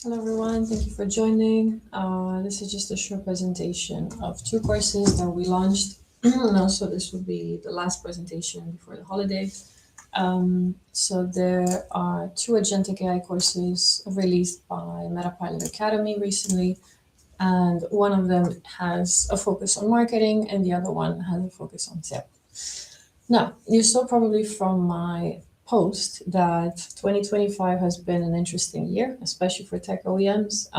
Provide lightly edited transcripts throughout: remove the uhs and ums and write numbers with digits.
Hello everyone, thank you for joining. This is just a short presentation of two courses that we launched. And also this will be the last presentation before the holidays. So there are two agentic AI courses released by Metapilot Academy recently, and one of them has a focus on marketing and the other one has a focus on sales. Now, you saw probably from my post that 2025 has been an interesting year, especially for tech OEMs.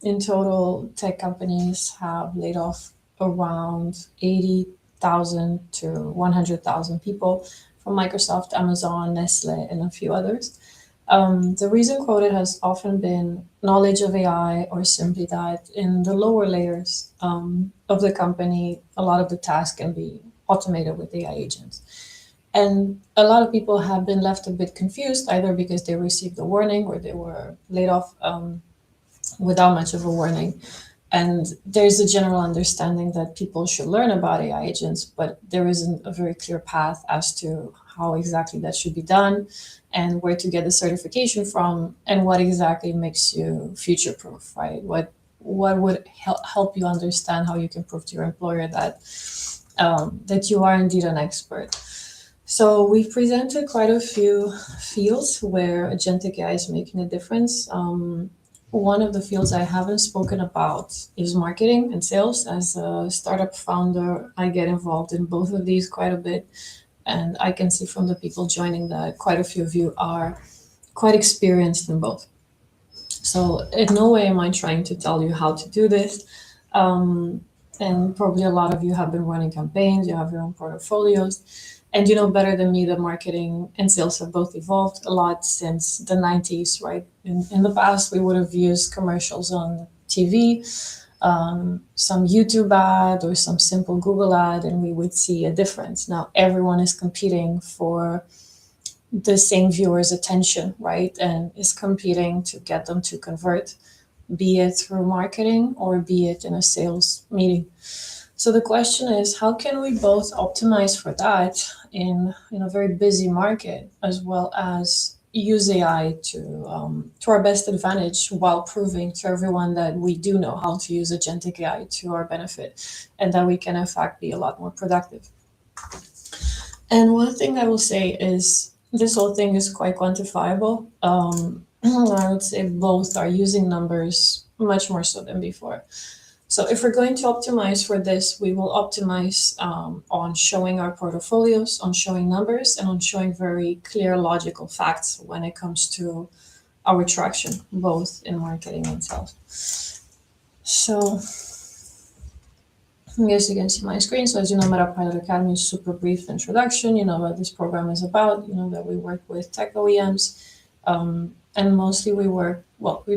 In total, tech companies have laid off around 80,000 to 100,000 people from Microsoft, Amazon, Nestle, and a few others. The reason quoted has often been knowledge of AI, or simply that in the lower layers of the company, a lot of the tasks can be automated with AI agents. And a lot of people have been left a bit confused, either because they received a warning or they were laid off without much of a warning. And there's a general understanding that people should learn about AI agents, but there isn't a very clear path as to how exactly that should be done and where to get the certification from and what exactly makes you future proof, right? What would help you understand how you can prove to your employer that you are indeed an expert. So we've presented quite a few fields where agentic AI is making a difference. One of the fields I haven't spoken about is marketing and sales. As a startup founder, I get involved in both of these quite a bit. And I can see from the people joining that quite a few of you are quite experienced in both. So in no way am I trying to tell you how to do this. And probably a lot of you have been running campaigns, you have your own portfolios, and you know better than me that marketing and sales have both evolved a lot since the 90s, right? In the past, we would have used commercials on TV, some YouTube ad or some simple Google ad, and we would see a difference. Now everyone is competing for the same viewer's attention, right? And is competing to get them to convert, be it through marketing or be it in a sales meeting. So the question is, how can we both optimize for that in a very busy market, as well as use AI to our best advantage while proving to everyone that we do know how to use agentic AI to our benefit and that we can in fact be a lot more productive. And one thing I will say is this whole thing is quite quantifiable. I would say both are using numbers much more so than before. So if we're going to optimize for this, we will optimize on showing our portfolios, on showing numbers, and on showing very clear logical facts when it comes to our traction, both in marketing and sales. So yes, you can see my screen. So as you know, Metapilot Academy is super brief introduction. You know what this program is about. You know that we work with tech OEMs. And mostly we've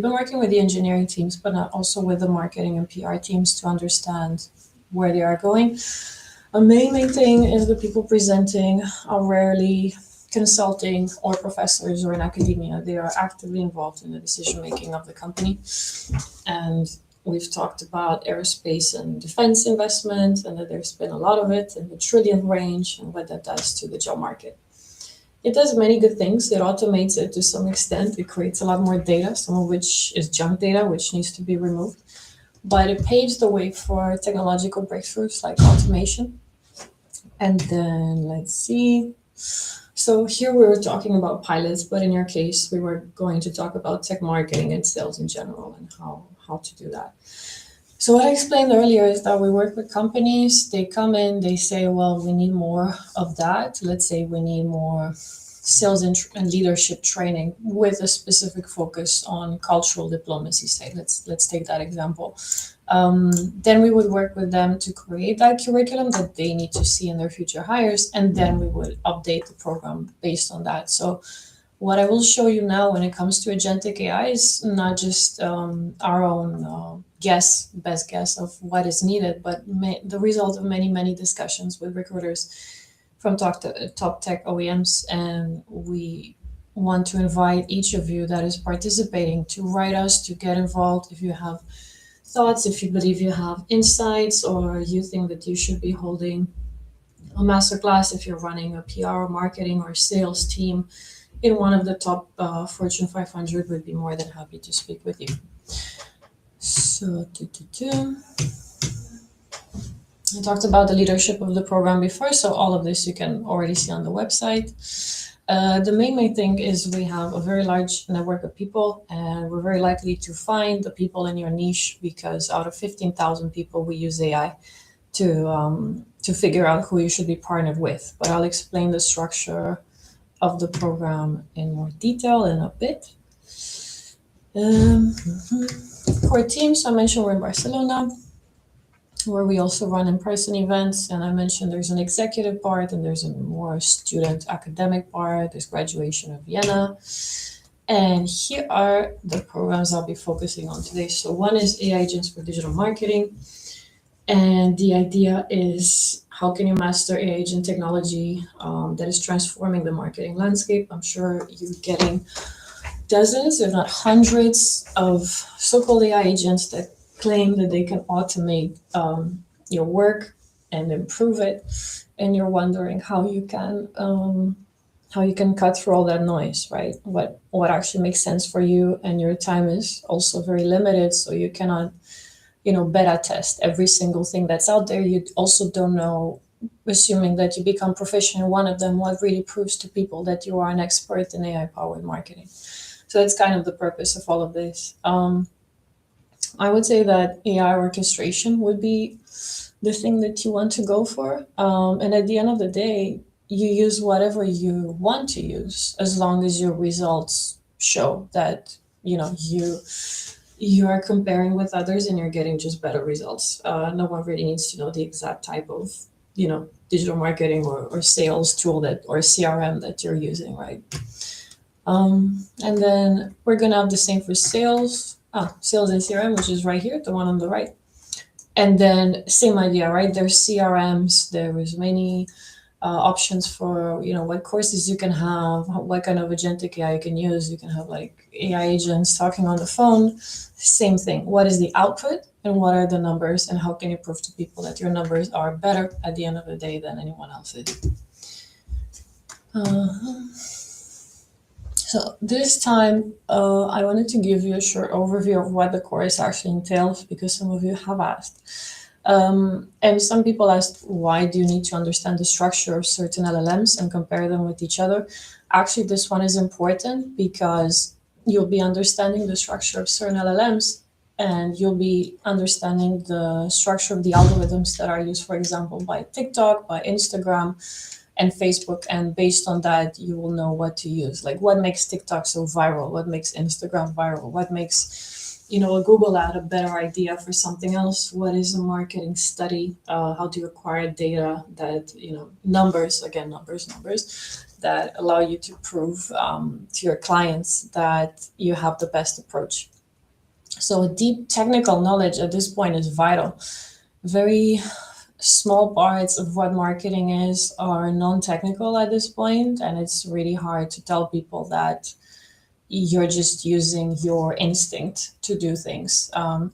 been working with the engineering teams, but not also with the marketing and PR teams to understand where they are going. A main thing is the people presenting are rarely consulting or professors or in academia. They are actively involved in the decision making of the company. And we've talked about aerospace and defense investment and that there's been a lot of it in the trillion range and what that does to the job market. It does many good things. It automates it to some extent. It creates a lot more data, some of which is junk data, which needs to be removed. But it paves the way for technological breakthroughs like automation. And then let's see. So here we were talking about pilots, but in your case, we were going to talk about tech marketing and sales in general and how to do that. So what I explained earlier is that we work with companies. They come in, they say, well, we need more of that. Let's say we need more sales and leadership training with a specific focus on cultural diplomacy. Say, let's take that example. Then we would work with them to create that curriculum that they need to see in their future hires, and then we would update the program based on that. So what I will show you now when it comes to agentic AI is not just our own best guess of what is needed, but the result of many discussions with recruiters from top tech OEMs. And we want to invite each of you that is participating to write us, to get involved if you have thoughts, if you believe you have insights, or you think that you should be holding a masterclass if you're running a PR or marketing or sales team in one of the top Fortune 500 would be more than happy to speak with you. So, I talked about the leadership of the program before, so all of this you can already see on the website. The main thing is we have a very large network of people, and we're very likely to find the people in your niche, because out of 15,000 people, we use AI to figure out who you should be partnered with. But I'll explain the structure of the program in more detail in a bit. Core teams, I mentioned we're in Barcelona, where we also run in-person events. And I mentioned there's an executive part and there's a more student academic part. There's graduation of Vienna. And here are the programs I'll be focusing on today. So one is AI agents for digital marketing. And the idea is, how can you master AI agent technology that is transforming the marketing landscape? I'm sure you're getting dozens, if not hundreds, of so-called AI agents that claim that they can automate your work and improve it, and you're wondering how you can cut through all that noise, right? What actually makes sense for you, and your time is also very limited, so you cannot, beta test every single thing that's out there. You also don't know, assuming that you become proficient in one of them, what really proves to people that you are an expert in AI-powered marketing. So that's kind of the purpose of all of this. I would say that AI orchestration would be the thing that you want to go for. And at the end of the day, you use whatever you want to use, as long as your results show that, you are comparing with others and you're getting just better results. No one really needs to know the exact type of, digital marketing or sales tool or CRM that you're using, right? And then we're gonna have the same for sales and CRM, which is right here, the one on the right. And then same idea, right? There's CRMs, there is many options for, what courses you can have, what kind of agentic AI you can use. You can have like AI agents talking on the phone. Same thing. What is the output and what are the numbers, and how can you prove to people that your numbers are better at the end of the day than anyone else's? So this time, I wanted to give you a short overview of what the course actually entails, because some of you have asked. And some people asked, why do you need to understand the structure of certain LLMs and compare them with each other? Actually, this one is important because you'll be understanding the structure of certain LLMs, and you'll be understanding the structure of the algorithms that are used, for example, by TikTok, by Instagram, and Facebook, and based on that, you will know what to use. Like, what makes TikTok so viral? What makes Instagram viral? What makes, a Google ad a better idea for something else? What is a marketing study? How do you acquire data that, numbers that allow you to prove to your clients that you have the best approach. So deep technical knowledge at this point is vital. Very small parts of what marketing is are non-technical at this point, and it's really hard to tell people that you're just using your instinct to do things.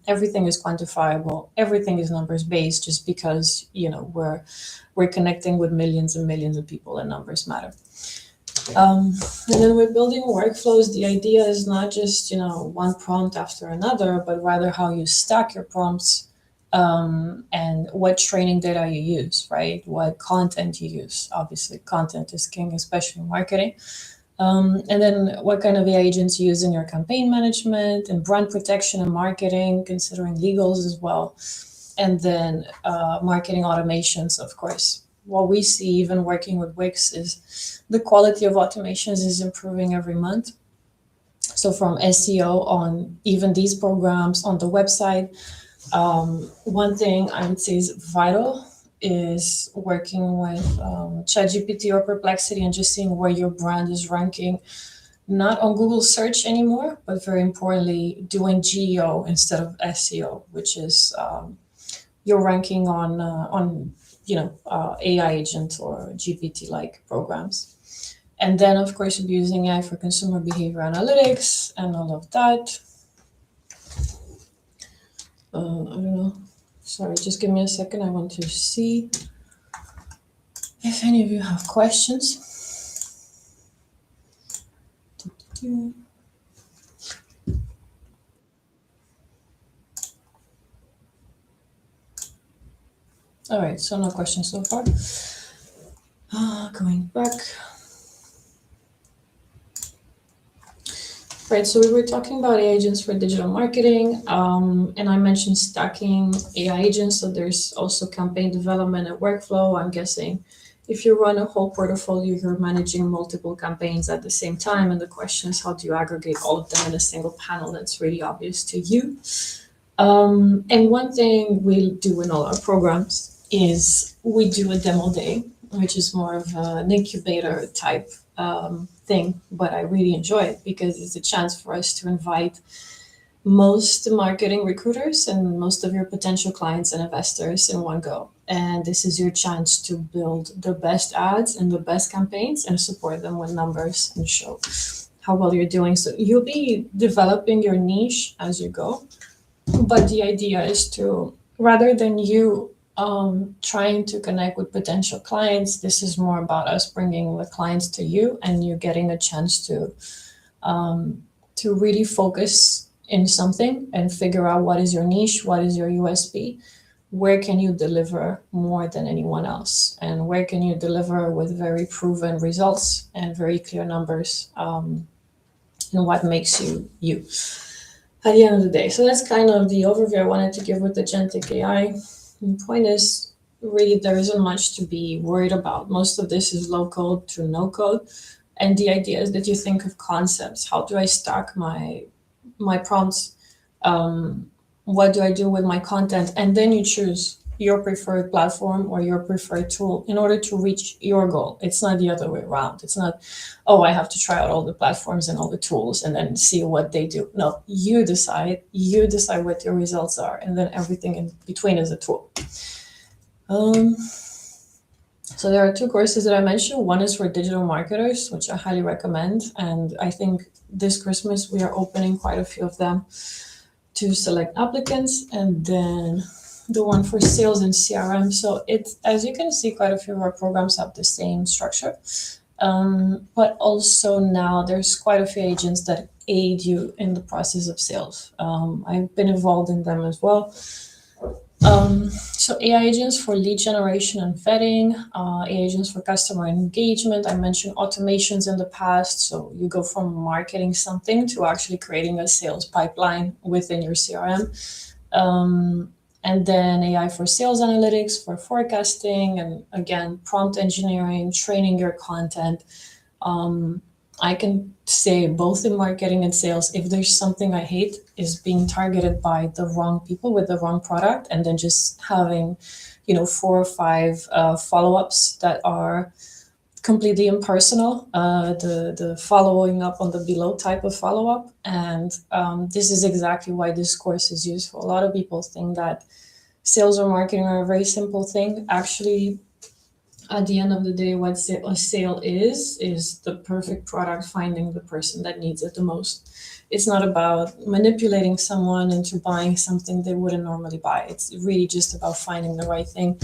Everything is quantifiable, everything is numbers based, just because we're connecting with millions and millions of people, and numbers matter. And then we're building workflows. The idea is not just one prompt after another, but rather how you stack your prompts, and what training data you use, right? What content you use. Obviously, content is king, especially in marketing. And then what kind of AI agents you use in your campaign management and brand protection and marketing, considering legals as well. And then marketing automations, of course. What we see, even working with Wix, is the quality of automations is improving every month. So from SEO on even these programs on the website, one thing I would say is vital is working with ChatGPT or Perplexity and just seeing where your brand is ranking, not on Google search anymore, but very importantly, doing GEO instead of SEO, which is your ranking on AI agent or GPT-like programs. And then, of course, you'll be using AI for consumer behavior analytics and all of that. I don't know. Sorry, just give me a second. I want to see if any of you have questions. Yeah. All right, so no questions so far. Going back. Right, so we were talking about AI agents for digital marketing, and I mentioned stacking AI agents. So there's also campaign development and workflow. I'm guessing if you run a whole portfolio, you're managing multiple campaigns at the same time. And the question is, how do you aggregate all of them in a single panel that's really obvious to you? And one thing we do in all our programs is we do a demo day, which is more of an incubator type thing, but I really enjoy it because it's a chance for us to invite most marketing recruiters and most of your potential clients and investors in one go. And this is your chance to build the best ads and the best campaigns and support them with numbers and show how well you're doing. So you'll be developing your niche as you go. But the idea is to, rather than you trying to connect with potential clients, this is more about us bringing the clients to you and you getting a chance to really focus in something and figure out what is your niche, what is your USP, where can you deliver more than anyone else, and where can you deliver with very proven results and very clear numbers, and what makes you you at the end of the day. So that's kind of the overview I wanted to give with agentic AI. The point is, really, there isn't much to be worried about. Most of this is low code to no code. And the idea is that you think of concepts. How do I stack my prompts? What do I do with my content? And then you choose your preferred platform or your preferred tool in order to reach your goal. It's not the other way around. It's not, oh, I have to try out all the platforms and all the tools and then see what they do. No, you decide what your results are, and then everything in between is a tool. So there are two courses that I mentioned. One is for digital marketers, which I highly recommend. And I think this Christmas we are opening quite a few of them to select applicants. And then the one for sales and CRM. So it's, as you can see, quite a few of our programs have the same structure. But also now there's quite a few agents that aid you in the process of sales. I've been involved in them as well. So AI agents for lead generation and vetting, AI agents for customer engagement. I mentioned automations in the past. So you go from marketing something to actually creating a sales pipeline within your CRM. And then AI for sales analytics, for forecasting, and again, prompt engineering, training your content. I can say both in marketing and sales, if there's something I hate is being targeted by the wrong people with the wrong product and then just having, 4 or 5 follow-ups that are completely impersonal, the following up on the below type of follow-up. And this is exactly why this course is useful. A lot of people think that sales or marketing are a very simple thing. Actually, at the end of the day, what a sale is the perfect product finding the person that needs it the most. It's not about manipulating someone into buying something they wouldn't normally buy. It's really just about finding the right thing.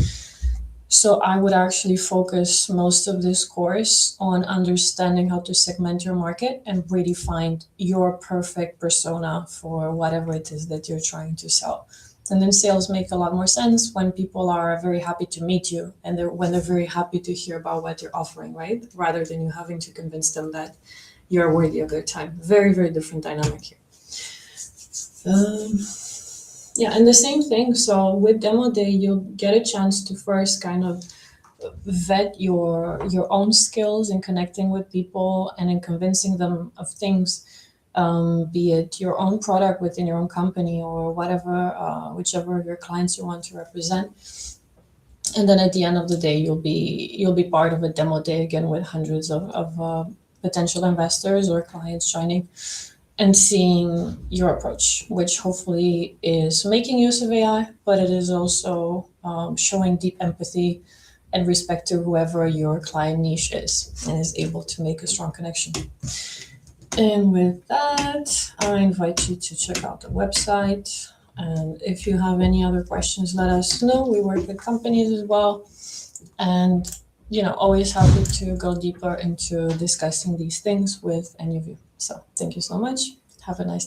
So I would actually focus most of this course on understanding how to segment your market and really find your perfect persona for whatever it is that you're trying to sell. And then sales make a lot more sense when people are very happy to meet you and when they're very happy to hear about what you're offering, right? Rather than you having to convince them that you're worthy of their time. Very, very different dynamic here. Yeah, and the same thing. So with demo day, you'll get a chance to first kind of vet your own skills in connecting with people and in convincing them of things, be it your own product within your own company or whatever, whichever of your clients you want to represent. And then at the end of the day, you'll be part of a demo day again with hundreds of potential investors or clients joining and seeing your approach, which hopefully is making use of AI, but it is also showing deep empathy and respect to whoever your client niche is and is able to make a strong connection. And with that, I invite you to check out the website. And if you have any other questions, let us know. We work with companies as well. And, always happy to go deeper into discussing these things with any of you. So thank you so much. Have a nice